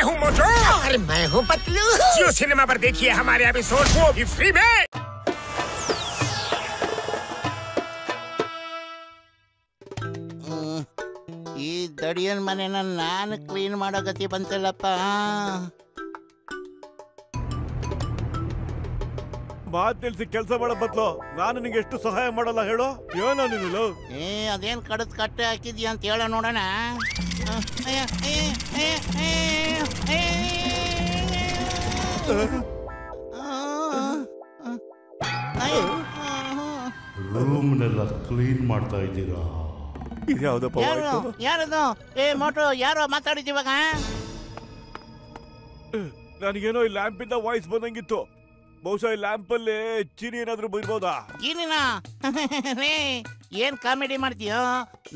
मैं हूँ मोटू और मैं हूँ पतलू। जियो सिनेमा पर देखिए हमारे एपिसोड को भी फ्री में। ಈ ದಡಿಯನ್ ಮನೆನ ನಾನು ಕ್ಲೀನ್ ಮಾಡೋ ಗತಿ ಬಂತಲ್ಲಪ್ಪ. ಮಾತ್ ನಿಲ್ಸಿ ಕೆಲಸ ಮಾಡೋ ಬದ್ಲು ನಾನು ನಿಂಗೆ ಎಷ್ಟು ಸಹಾಯ ಮಾಡಲ್ಲ ಹೇಳು. ಏನೋ ನೀನು ಅದೇನ್ ಕಡದ್ ಕಟ್ಟೆ ಹಾಕಿದ್ಯಾ ಅಂತ ಹೇಳ ನೋಡೋಣ. ರೂಮ್ನೆಲ್ಲ ಕ್ಲೀನ್ ಮಾಡ್ತಾ ಇದ್ದೀರಾ? ಇದ್ಯಾವ್ದಪ್ಪ? ಯಾರದು? ಮೋಟು ಯಾರೋ ಮಾತಾಡಿದ್ದೀವಾಗ? ನನಗೇನೋ ಈ ಲ್ಯಾಂಪ್ ಇಂದ ವಾಯ್ಸ್ ಬಂದಂಗಿತ್ತು. ಬಹುಶಃ ಈ ಲ್ಯಾಂಪ್ ಅಲ್ಲಿ ಚೀನಿ ಏನಾದ್ರು ಬರ್ಬೋದಾ? ಚೀನಿನಾ? ಏನ್ ಕಾಮಿಡಿ ಮಾಡ್ತೀಯೋ?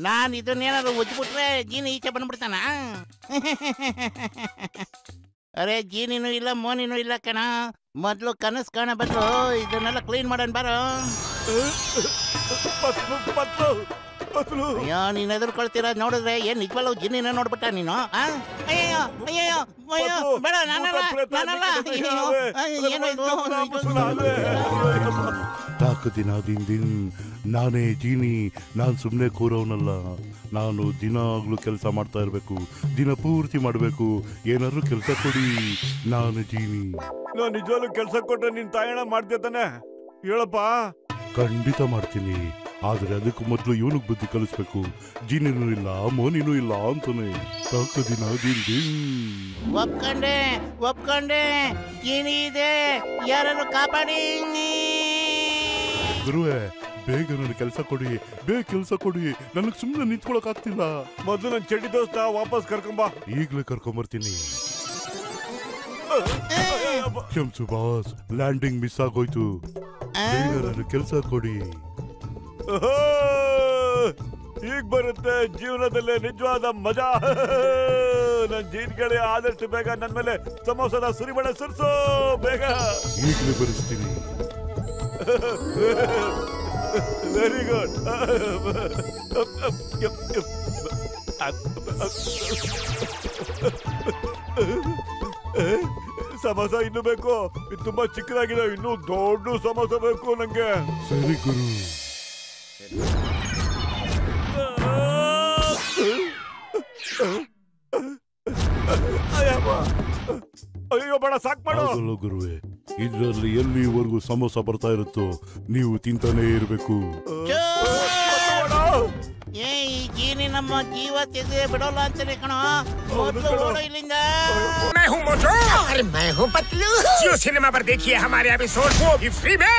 ನಾನ್ ಇದನ್ನೇನಾದ್ರು ಉಜ್ಬಿಟ್ರೆ ಜೀನಿ ಈಚೆ ಬಂದ್ಬಿಡ್ತಾನ? ಅರೆ ಜೀನಿನೂ ಇಲ್ಲ ಮೋನಿನೂ ಇಲ್ಲ ಕಣ. ಮೊದ್ಲು ಕನಸು ಕಾಣ ಬದಲು ಇದನ್ನೆಲ್ಲ ಕ್ಲೀನ್ ಮಾಡೋಣ ಬಾರೋ. ಅಯ್ಯೋ ನೀನ್ ಎದುರ್ಕೊಳ್ತೀರ ನೋಡಿದ್ರೆ ಏನ್ ನಿಜವಲ್ಲ ಜಿನ್ನಿನ ನೋಡ್ಬಿಟ್ಟ ನೀನು? ಅಯ್ಯೋ ಅಯ್ಯೋ ಅಯ್ಯೋ ಬೇಡ ನಾನಲ್ಲ ಏನೋ ಇದು. ತಾಕ ದಿನ ನಾನೇ ಜೀನಿ. ನಾನು ಸುಮ್ಮನೆ ಕೂರೋನಲ್ಲ. ನಾನು ದಿನಾಗ್ಲೂ ಕೆಲಸ ಮಾಡ್ತಾ ಇರ್ಬೇಕು, ದಿನ ಪೂರ್ತಿ ಮಾಡಬೇಕು. ಏನಾದ್ರು ಕೆಲಸ ಕೊಡಿ, ನಾನು ಜೀನಿ. ನಾನು ನಿಜವಾಗ್ಲೂ ಕೆಲಸ ಕೊಟ್ರೆ ನಿನ್ ತಾಯಣ ಮಾಡ್ತೀಯ ತಾನೆ? ಹೇಳಪ್ಪ. ಖಂಡಿತ ಮಾಡ್ತೀನಿ, ಆದ್ರೆ ಅದಕ್ಕೂ ಮೊದಲು ಇವನಿಗೆ ಬುದ್ಧಿ ಕಲಿಸ್ಬೇಕು. ಜೀನಿನೂ ಇಲ್ಲ ಮೋನಿನೂ ಇಲ್ಲ ಅಂತಾನೆ. ತಾಕ ದಿನ ಒಪ್ಕೊಂಡೆ ಜೀನಿ ಇದೆ, ಯಾರು ಕಾಪಾಡಿ. ಗುರುವೆ ಬೇಗ ನನಗೆ ಕೆಲಸ ಕೊಡಿ, ಬೇಗ ಕೆಲಸ ಕೊಡಿ. ನನಗೆ ಸುಮ್ಮನೆ ನಿಂತ್ಕೊಳಕ್ ಆಗ್ತಿಲ್ಲ. ಮೊದಲು ನನ್ನ ಚಡ್ಡಿ ದೋಸ್ತ ವಾಪಸ್ ಕರ್ಕೊಂಬ. ಈಗ್ಲೇ ಕರ್ಕೊಂಬರ್ತೀನಿ. ಕ್ಷಮ್ಸು ಬಾಸ್, ಲ್ಯಾಂಡಿಂಗ್ ಮಿಸ್ ಆಗೋಯ್ತು. ಬೇಗ ನನಗೆ ಕೆಲಸ ಕೊಡಿ. ಈಗ ಬರುತ್ತೆ ಜೀವನದಲ್ಲೇ ನಿಜವಾದ ಮಜಾ. ನನ್ ಜೀನ್ಗಳೇ ಆದಷ್ಟು ಬೇಗ ನನ್ ಮೇಲೆ ಸಮೋಸದ ಸುರಿಮಳೆ ಸುರಿಸೋ ಬೇಗ. ಈಗಲೇ ಬರೆಸ್ತೀನಿ. Very good. ಸಮೋಸ ಇನ್ನು ಬೇಕು? ಇದು ತುಂಬಾ ಚಿಕ್ಕದಾಗಿದೆ, ಇನ್ನು ದೊಡ್ಡ ಸಮೋಸ ಬೇಕು ನಂಗೆ. ಸರಿ ಗುರು. ಅಯ್ಯೋ ಬೇಡ, ಸಾಕ್ ಮಾಡು. ಗುರುವೆ, ಇದ್ರಲ್ಲಿ ಎಲ್ಲಿವರೆಗೂ ಸಮೋಸ ಬರ್ತಾ ಇರುತ್ತೋ ನೀವು ತಿಂತಾನೆ ಇರ್ಬೇಕು. ಈ ಜೀನಿ ನಮ್ಮ ಜೀವ ತೆಗೆದೇ ಬಿಡೋಲ್ಲ ಅಂತಾನೆ ಕಣೋ. ಮೊದಲು ಓಡೋ ಇಲ್ಲಿಂದ. मैं हूँ मोटू और मैं हूँ पतलू। जियो सिनेमा पर देखिए हमारे एपिसोड को भी फ्री में।